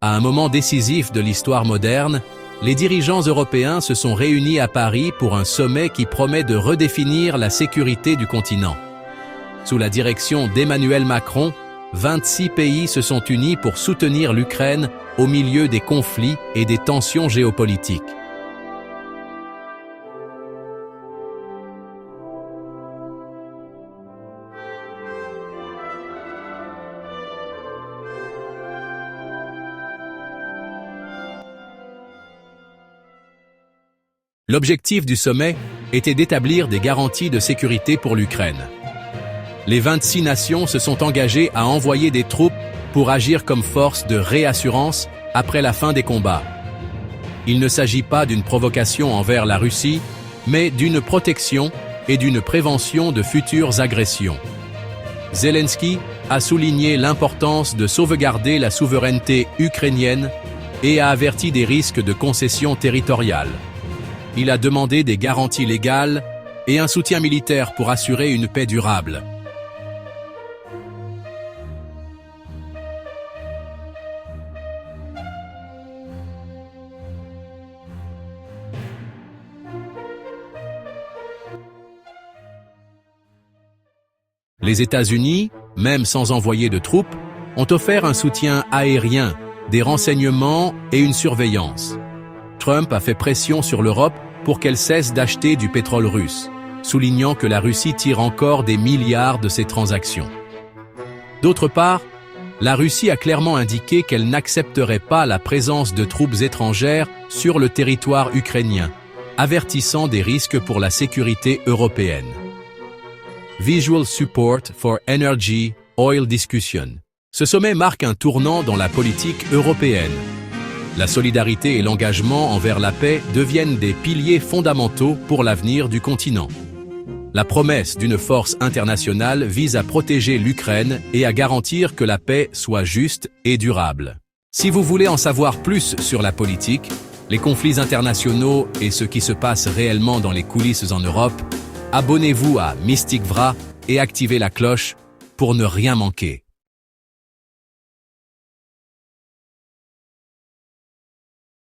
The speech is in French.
À un moment décisif de l'histoire moderne, les dirigeants européens se sont réunis à Paris pour un sommet qui promet de redéfinir la sécurité du continent. Sous la direction d'Emmanuel Macron, 26 pays se sont unis pour soutenir l'Ukraine au milieu des conflits et des tensions géopolitiques. L'objectif du sommet était d'établir des garanties de sécurité pour l'Ukraine. Les 26 nations se sont engagées à envoyer des troupes pour agir comme force de réassurance après la fin des combats. Il ne s'agit pas d'une provocation envers la Russie, mais d'une protection et d'une prévention de futures agressions. Zelensky a souligné l'importance de sauvegarder la souveraineté ukrainienne et a averti des risques de concessions territoriales. Il a demandé des garanties légales et un soutien militaire pour assurer une paix durable. Les États-Unis, même sans envoyer de troupes, ont offert un soutien aérien, des renseignements et une surveillance. Trump a fait pression sur l'Europe pour qu'elle cesse d'acheter du pétrole russe, soulignant que la Russie tire encore des milliards de ses transactions. D'autre part, la Russie a clairement indiqué qu'elle n'accepterait pas la présence de troupes étrangères sur le territoire ukrainien, avertissant des risques pour la sécurité européenne. Visual Support for Energy Oil Discussion. Ce sommet marque un tournant dans la politique européenne. La solidarité et l'engagement envers la paix deviennent des piliers fondamentaux pour l'avenir du continent. La promesse d'une force internationale vise à protéger l'Ukraine et à garantir que la paix soit juste et durable. Si vous voulez en savoir plus sur la politique, les conflits internationaux et ce qui se passe réellement dans les coulisses en Europe, abonnez-vous à Mystic Vra et activez la cloche pour ne rien manquer.